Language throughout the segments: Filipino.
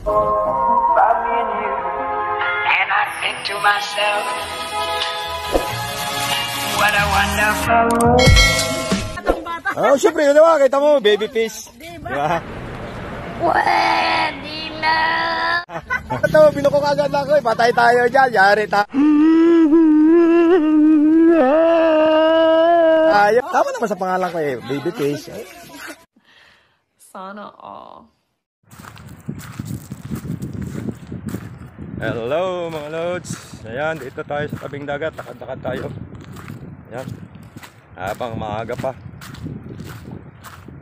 about me and you. And I think to myself, what a wonderful world. Oh, syempre, yun naman, kita mo, baby fish. Diba? Pwede na. Ito, binuko kagad ako eh. Patay tayo dyan, yari tayo. Tama naman sa pangalan ko eh, baby fish. Sana all. Hello mga lods. Ayan, dito tayo sa tabing dagat. Lakad-lakad tayo. Ayan. Habang maaga pa.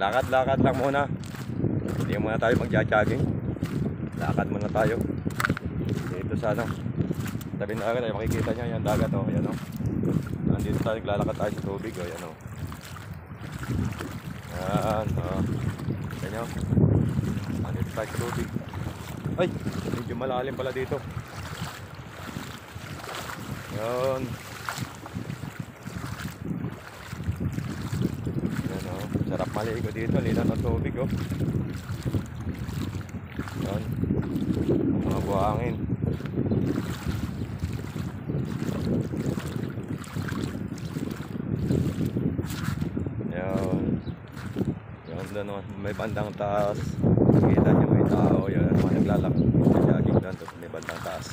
Lakad-lakad lang muna. Hindi muna tayo magja-jogging. Lakad muna tayo. Dito sa ano. Tabing dagat ay makikita nyo. Ayan dagat oh. Ayan oh. Nandito tayo, naglalakad tayo sa tubig oh. Ayan oh. Ayan oh. Ayan nyo. Nandito tayo sa tubig. Ay, medyo malalim pala dito. Yan. Yan o. Sarap maligo dito. Linaw ng tubig o. Yan. Mga buhangin. Yan. Yan doon may bandang taas. Kita nyo may tao. Yan naman naglalak. Jogging doon. Tapos may bandang taas.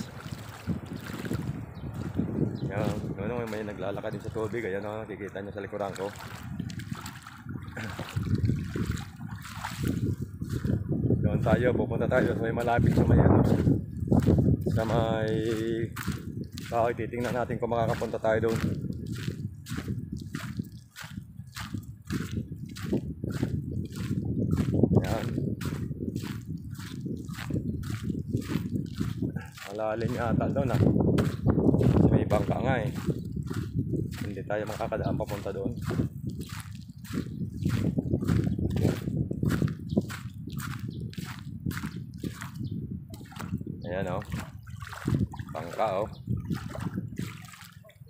Yan. Doon may naglalakad din sa tubig. Ayan o. Kikita nyo sa likuran ko. Doon tayo. Pupunta tayo sa may malapit sa may ano. Sa may kahoy. Titingnan natin kung makakapunta tayo doon. Yan. Malalim yata doon ah. Kasi may bangka nga eh. Hindi tayo makakadaan papunta doon. Ayan oh. Bangka oh.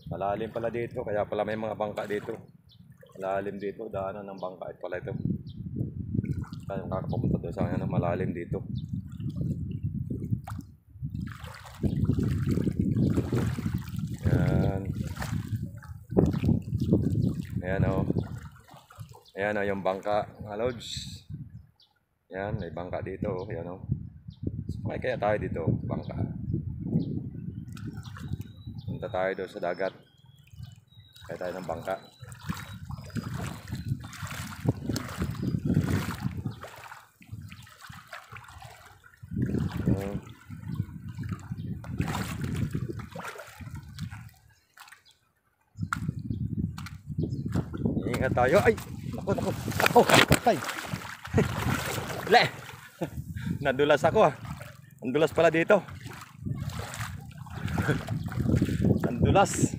Malalim pala dito. Kaya pala may mga bangka dito. Malalim dito. Daanan ng bangka at pala ito. Tayo makakapunta doon sa ano, malalim dito. Ayan. Ayan o. Ayan o yung bangka. Lods. Ayan, may bangka dito. Ayan o. May kaya tayo dito, bangka. Punta tayo doon sa dagat. Kaya tayo ng bangka. Ingat tayo. Ay! Naku, naku. Ako! Ay! Le! Nadulas ako ah. Andulas pala dito. Andulas.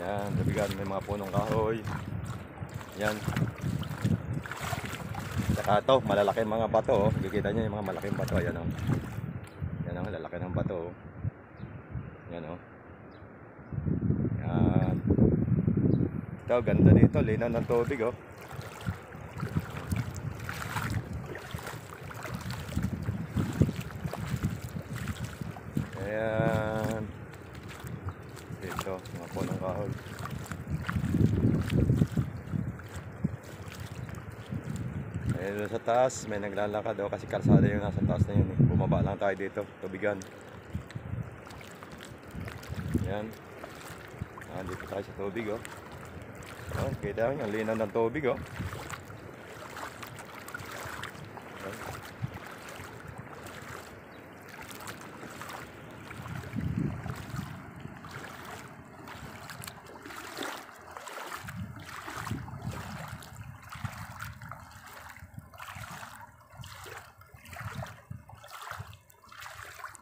Yan, nabigan may mga punong kahoy. Yan. Saka ito, malalaki mga bato oh. Kikita nyo yung mga malaking bato. Ayan oh. Yan oh, lalaki ng bato oh. Yan oh. Yan. Ito, ganda dito. Linaw ng tubig oh. Ayan. Dito, mga punong kahoy. Ayan sa taas, may naglalakad oh. Kasi kalsada yung nasa taas na yun eh. Bumaba lang tayo dito, tubigan. Ayan. Dito tayo sa tubig oh. Oh, kita nyo, ang linaw ng tubig oh.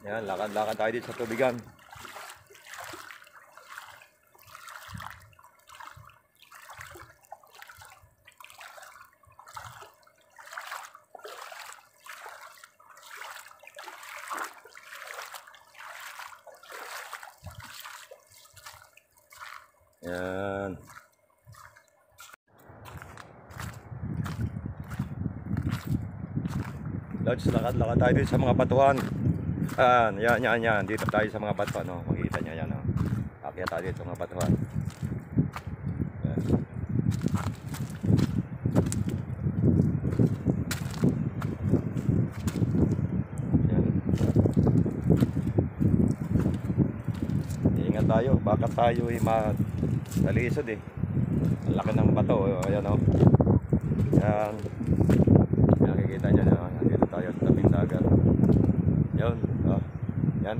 Yan, lakad-lakad tayo dito sa tubigan. Yan. Lods, lakad-lakad tayo dito sa mga batuhan. Yan. Dito tayo sa mga batuhan. No? Makikita nyo yan. No? Akyat tayo dito sa mga batuhan. Yan. Yan. Ingat tayo. Baka tayo malisod eh. Ang laki ng bato. Ayan o. Yan. Nakikita nyo na. Dito tayo sa tabing dagat. Yun. Yan.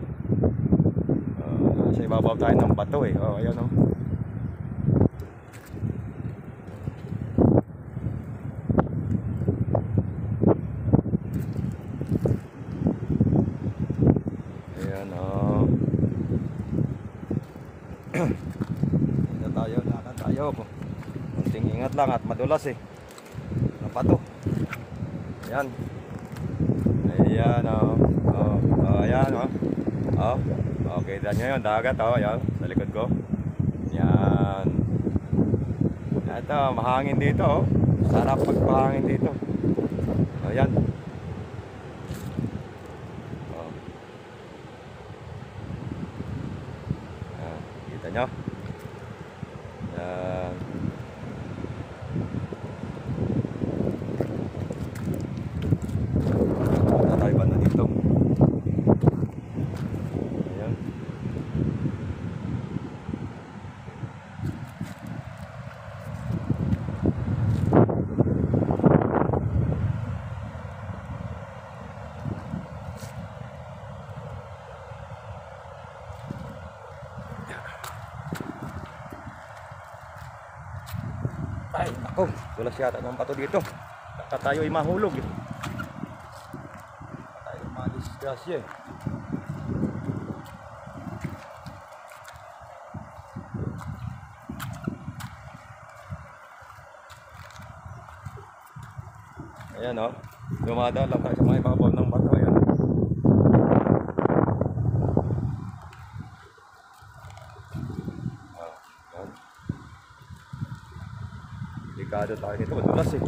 Sa ibabaw tayo ng bato eh. Ayan o. Ayan o. Dito tayo. Lakad tayo. Kunting ingat lang at madulas eh. Bato. Ayan. Ayan o. Ayan o. Okay, dan nyo yun. Dagat o. Ayan. Sa likod ko. Ayan. Ito, mahangin dito o. Sarap pagpahangin dito. Ayan. Ayan. Kita nyo. Ayan. Tayo ba na dito? Ayan. Ay, ako, tulas yata ng bato dito. Baka tayo ay mahulog eh. Tayo madisgrasya eh. Ayan o, dumadaan lang tayo sa mga ibabaw ng bato. Ayan. Ayan. Delikado tayo dito, madulas eh.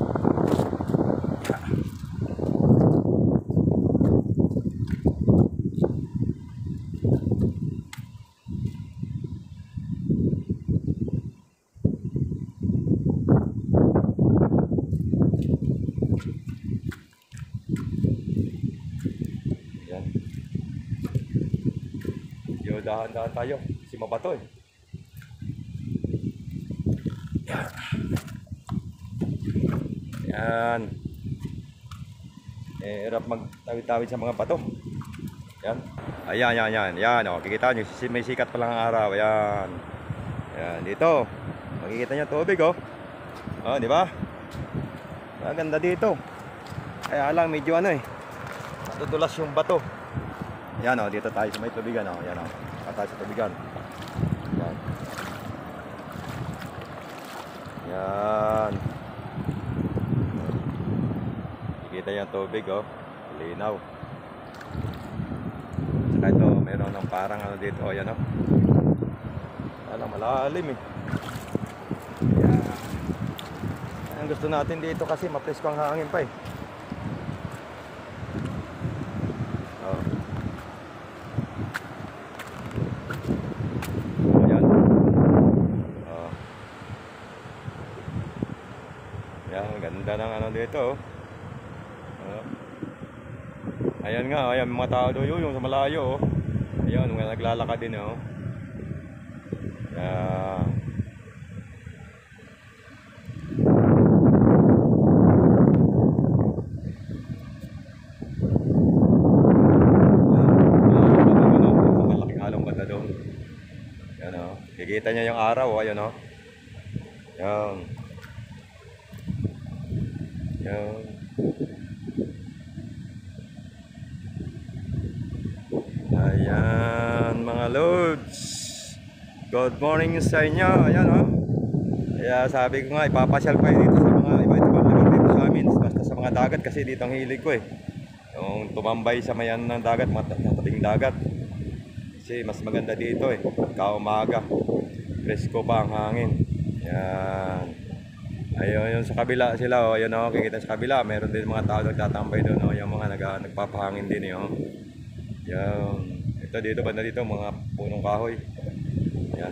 Ayan. Yo, dahan-dahan tayo kasi mabato eh. Yan. Hirap magtawid-tawid sa mga bato. Yan. Ayan. Yan, oh, kikita nyo, may sikat pa lang ang araw. Ayan. Yan, dito. Makikita nyo tubig, oh. Oh, di ba? Maganda dito. Kaya lang, medyo ano eh. Matutulas yung bato. Yan, oh, dito tayo sa may tubigan, oh. Yan, oh. Tayo sa tubigan. Yan. Yan. Kita yung tubig oh, linaw. Saka ito, meron ng parang ano dito, oh yan oh. Alam, malalim eh. Yan. Ang gusto natin dito kasi mapresko ang hangin pa eh. Oh. Ayan. Oh. Yan, ganda ng ano dito oh. Ayan nga, ayan mga tao doon yung sa malayo oh. Ayan, mga naglalakad din oh. Ayan. Malaking halong banda doon. Ayan oh. Kikita niya yung araw oh, ayan oh. Ayan. Ayan. Ayan mga loads, good morning sa inyo. Ayan o. Kaya sabi ko nga ipapasyal pa dito sa mga iba't ibang lugar dito sa amin. Basta sa mga dagat kasi dito ang hilig ko eh. Yung tumambay sa mayan ng dagat, mga tabing dagat. Kasi mas maganda dito eh. Kaumaga, presko pa ang hangin. Ayan. Ayun Ayun sa kabila sila, oh. Ayun, oh. Kikita sa kabila. Meron din mga tao nagtatambay doon, oh. Yung mga nagpapahangin din, oh. Yan. Ito dito, banda dito, mga punong kahoy. Yan.